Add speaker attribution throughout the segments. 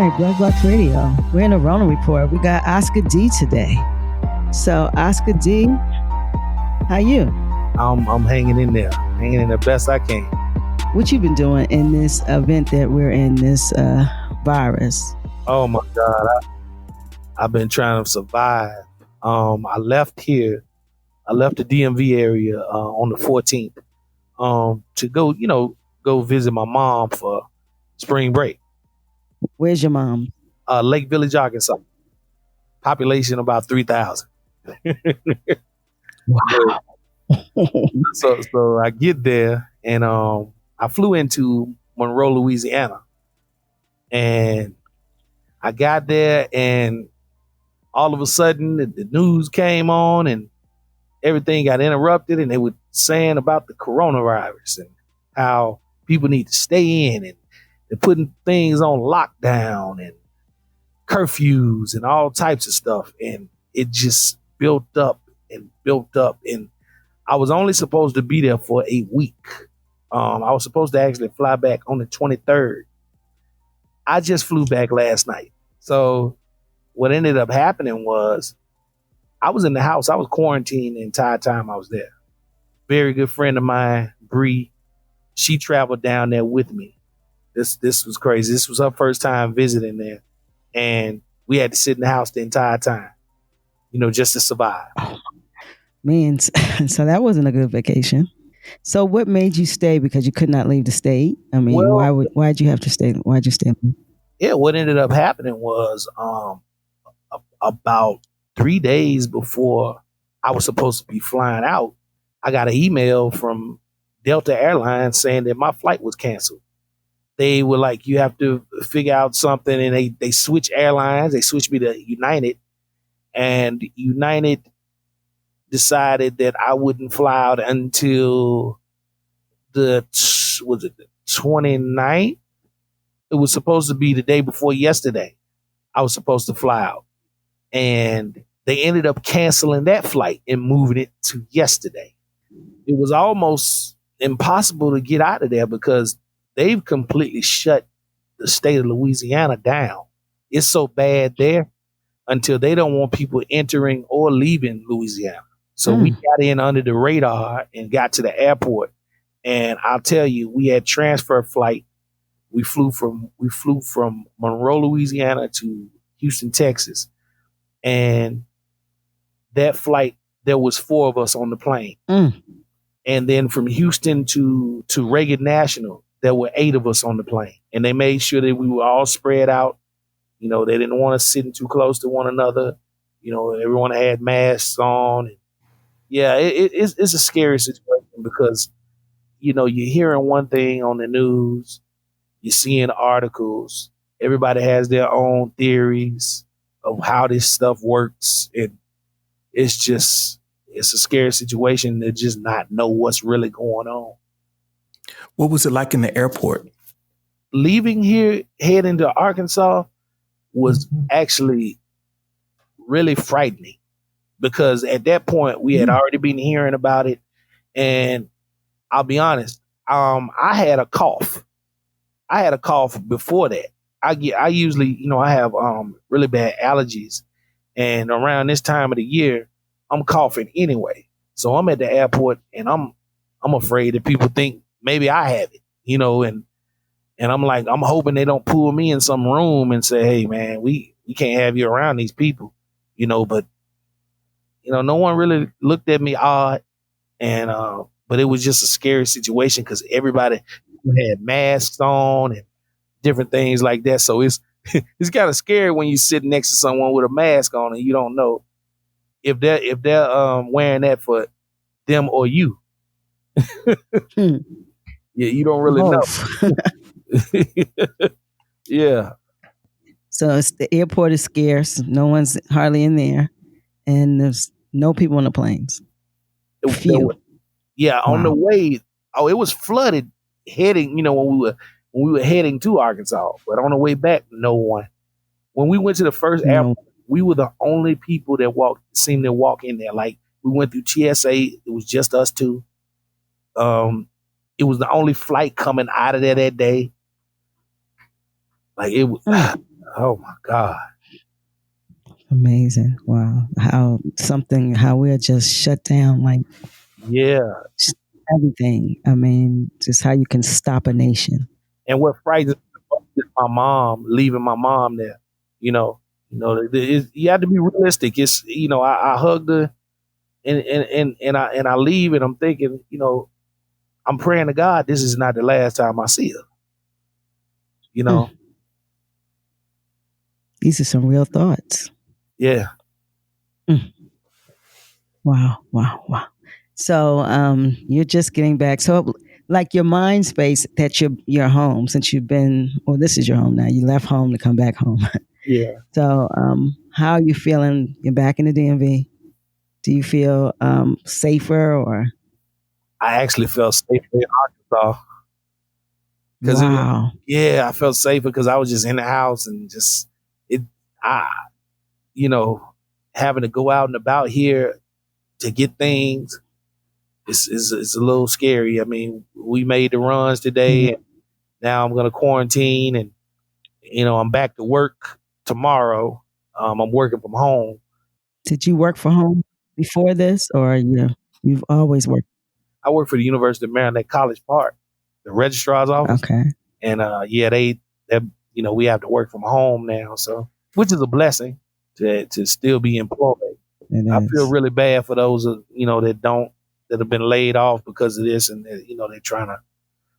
Speaker 1: right, Black Box Radio. We're in a RONAreport. We got Osker D today. So, Osker D, how you?
Speaker 2: I'm hanging in there, hanging in the best I can.
Speaker 1: What you been doing in this event that we're in, this virus?
Speaker 2: Oh my God, I've been trying to survive. I left here. I left the DMV area on the 14th to go visit my mom for spring break.
Speaker 1: Where's your mom?
Speaker 2: Lake Village, Arkansas. Population about 3,000.
Speaker 1: Wow.
Speaker 2: So I get there and I flew into Monroe, Louisiana, and I got there and all of a sudden the news came on and everything got interrupted, and they were saying about the coronavirus and how people need to stay in, and they're putting things on lockdown and curfews and all types of stuff. And it just built up and built up. And I was only supposed to be there for a week. I was supposed to actually fly back on the 23rd. I just flew back last night. So what ended up happening was I was in the house. I was quarantined the entire time I was there. Very good friend of mine, Bree, she traveled down there with me. This was crazy. This was her first time visiting there. And we had to sit in the house the entire time, just to survive.
Speaker 1: Oh, man, so that wasn't a good vacation. So what made you stay? Because you could not leave the state? I mean, why'd you have to stay? Why'd you stay?
Speaker 2: Yeah, what ended up happening was about 3 days before I was supposed to be flying out, I got an email from Delta Airlines saying that my flight was canceled. They were like, you have to figure out something, and they switched airlines. They switched me to United, and United decided that I wouldn't fly out until the 29th? It was supposed to be the day before yesterday. I was supposed to fly out, and they ended up canceling that flight and moving it to yesterday. It was almost impossible to get out of there because they've completely shut the state of Louisiana down. It's so bad there until they don't want people entering or leaving Louisiana. So we got in under the radar and got to the airport. And I'll tell you, we had transfer flight. We flew from Monroe, Louisiana to Houston, Texas. And that flight, there was 4 of us on the plane. And then from Houston to Reagan National, there were 8 of us on the plane. And they made sure that we were all spread out. They didn't want us sitting too close to one another. Everyone had masks on. And yeah, it's a scary situation because, you're hearing one thing on the news, you're seeing articles, everybody has their own theories of how this stuff works. And it's a scary situation to just not know what's really going on.
Speaker 3: What was it like in the airport?
Speaker 2: Leaving here, heading to Arkansas was actually really frightening because at that point we had already been hearing about it. And I'll be honest, I had a cough. I had a cough before that. I usually, I have really bad allergies, and around this time of the year, I'm coughing anyway. So I'm at the airport and I'm afraid that people think maybe I have it, and I'm like, I'm hoping they don't pull me in some room and say, hey man, we can't have you around these people, but no one really looked at me odd. And, but it was just a scary situation because everybody had masks on and different things like that. So it's kind of scary when you sit next to someone with a mask on and you don't know if they're wearing that for them or you. Yeah, you don't really know. Yeah.
Speaker 1: So the airport is scarce. No one's hardly in there, and there's no people on the planes. Few.
Speaker 2: Yeah, on the way. Oh, it was flooded heading. When we were heading to Arkansas, but on the way back, no one. When we went to the first airport, we were the only people that seemed to walk in there. Like we went through TSA, it was just us two. It was the only flight coming out of there that day. Like it was, Oh my God.
Speaker 1: Amazing. Wow. How we're just shut down, like
Speaker 2: Yeah.
Speaker 1: everything. I mean, just how you can stop a nation.
Speaker 2: And what frightens me is my mom, leaving my mom there. You know, you have to be realistic. It's, I hugged her and I leave and I'm thinking, I'm praying to God this is not the last time I see her. You know,
Speaker 1: Mm. These are some real thoughts.
Speaker 2: yeah.
Speaker 1: Mm. Wow, wow, wow. So you're just getting back. So like your mind space that your home since you've been, well, this is your home now. You left home to come back home.
Speaker 2: Yeah.
Speaker 1: So how are you feeling? You're back in the DMV. Do you feel safer or?
Speaker 2: I actually felt safer in Arkansas because
Speaker 1: Wow.
Speaker 2: yeah, I felt safer because I was just in the house and just it, I, you know, having to go out and about here to get things is a little scary. I mean, we made the runs
Speaker 1: Yeah.
Speaker 2: today and now I'm going to quarantine and, I'm back to work tomorrow. I'm working from home.
Speaker 1: Did you work for home before this, or you've always worked?
Speaker 2: I work for the University of Maryland at College Park, the registrar's office.
Speaker 1: Okay,
Speaker 2: And yeah, we have to work from home now, so which is a blessing to still be employed.
Speaker 1: it
Speaker 2: I feel
Speaker 1: is.
Speaker 2: really bad for those that have been laid off because of this, and they're trying to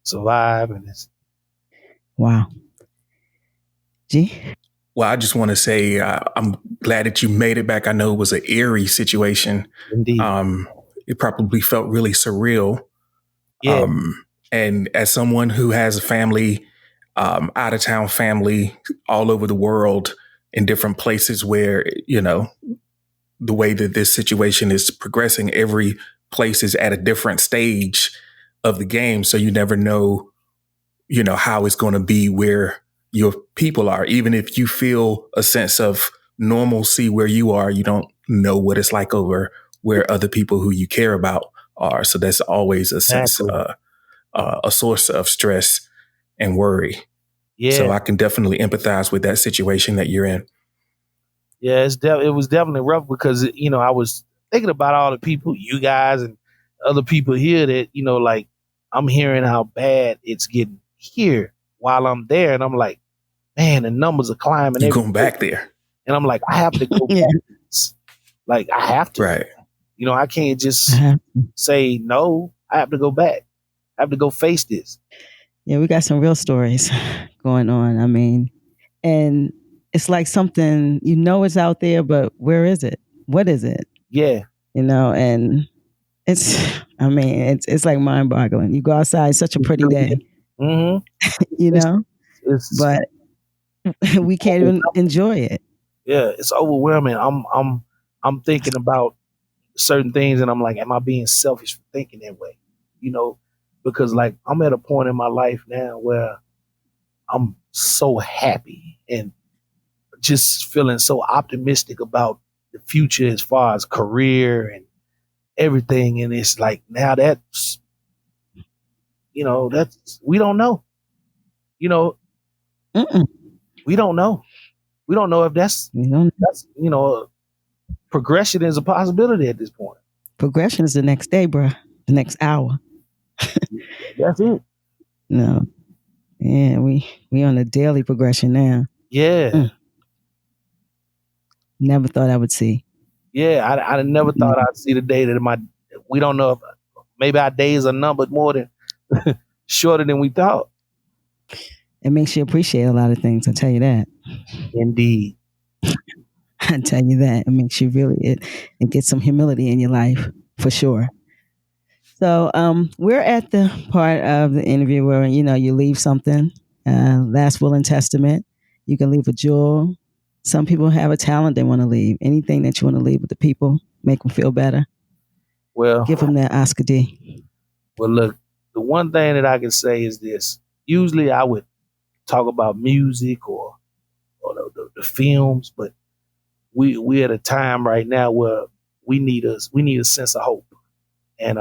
Speaker 2: survive. And it's
Speaker 1: Wow. G.
Speaker 3: Well, I just want to say I'm glad that you made it back. I know it was an eerie situation.
Speaker 2: indeed,
Speaker 3: It probably felt really surreal.
Speaker 2: yeah,
Speaker 3: And as someone who has a family, out of town family all over the world in different places where, the way that this situation is progressing, every place is at a different stage of the game. So you never know, how it's going to be where your people are. Even if you feel a sense of normalcy where you are, you don't know what it's like over where other people who you care about are. So that's always
Speaker 2: exactly,
Speaker 3: a source of stress and worry. So
Speaker 2: yeah,
Speaker 3: I can definitely empathize with that situation that you're in.
Speaker 2: yeah. It was definitely rough because I was thinking about all the people, you guys, and other people here that like I'm hearing how bad it's getting here while I'm there, and I'm like, man, the numbers are climbing
Speaker 3: You
Speaker 2: every
Speaker 3: going
Speaker 2: day.
Speaker 3: back there.
Speaker 2: And I'm like, I have to go
Speaker 1: Yeah.
Speaker 2: back. Like, I have to.
Speaker 3: Right.
Speaker 2: I can't just
Speaker 1: Uh-huh.
Speaker 2: say no. I have to go back. I have to go face this.
Speaker 1: Yeah, we got some real stories going on. I mean, and it's like something it's out there, but where is it? What is it?
Speaker 2: Yeah.
Speaker 1: And it's I mean, it's like mind boggling. You go outside, it's such a pretty day,
Speaker 2: Mm-hmm.
Speaker 1: you
Speaker 2: It's,
Speaker 1: know,
Speaker 2: it's
Speaker 1: but we can't even enjoy it.
Speaker 2: yeah, it's overwhelming. I'm thinking about certain things and I'm like, am I being selfish for thinking that way? Because like I'm at a point in my life now where I'm so happy and just feeling so optimistic about the future as far as career and everything. And it's like now that's we don't know. You know,
Speaker 1: Mm-mm.
Speaker 2: we don't know. We don't know if that's
Speaker 1: We don't.
Speaker 2: progression is a possibility at this point.
Speaker 1: Progression is the next day, bro. The next hour.
Speaker 2: That's it.
Speaker 1: No. Yeah, we on a daily progression now.
Speaker 2: Yeah.
Speaker 1: Mm. Never thought I would see.
Speaker 2: Yeah. I never thought I'd see the day that we don't know if maybe our days are numbered more than shorter than we thought.
Speaker 1: It makes you appreciate a lot of things. I tell you that.
Speaker 2: Indeed.
Speaker 1: I tell you that. It makes you really it gets some humility in your life for sure. So we're at the part of the interview where you leave something, last will and testament. You can leave a jewel. Some people have a talent they want to leave. Anything that you want to leave with the people, make them feel better. Give
Speaker 2: Well,
Speaker 1: them that Oscar D.
Speaker 2: look, the one thing that I can say is this. Usually I would talk about music or the films, but we at a time right now where we need a sense of hope. And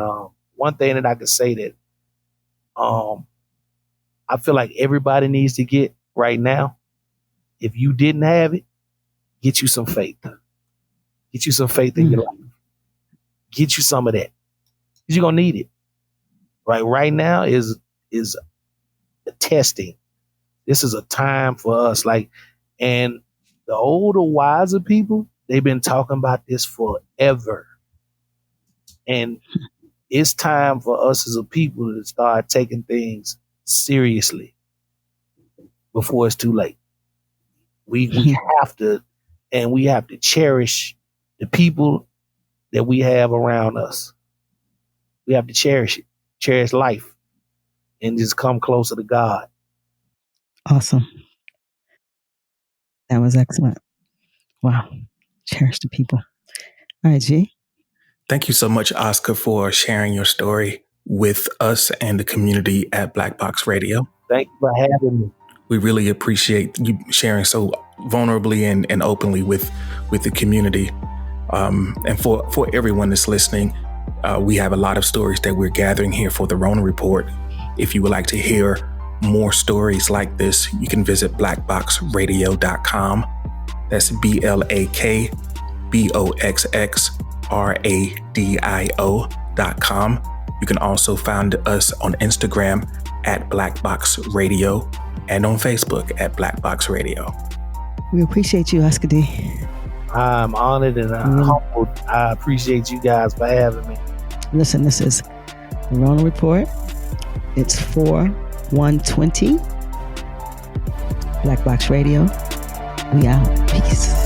Speaker 2: one thing that I can say that I feel like everybody needs to get right now if you didn't have it, get you some faith. Get you some faith in your life. Get you some of that. Because you're going to need it. Right now is the testing. This is a time for us. And the older, wiser people, they've been talking about this forever. And it's time for us as a people to start taking things seriously before it's too late. We have to, and we have to cherish the people that we have around us. We have to cherish it, cherish life, and just come closer to God.
Speaker 1: Awesome. That was excellent. Wow. Cherish the people. All right, G.
Speaker 3: Thank you so much, Osker, for sharing your story with us and the community at Black Box Radio.
Speaker 2: Thank you for having me.
Speaker 3: We really appreciate you sharing so vulnerably and openly with the community. And for everyone that's listening, we have a lot of stories that we're gathering here for the Rona Report. If you would like to hear more stories like this, you can visit blackboxradio.com. That's BLAKBOXXRADIO.com. You can also find us on Instagram at Black Box Radio and on Facebook at Black Box Radio.
Speaker 1: We appreciate you, Osker D.
Speaker 2: I'm honored and humbled. I appreciate you guys for having me.
Speaker 1: Listen, this is the Rona Report. It's 4/1/20. Black Box Radio. We out. Peace.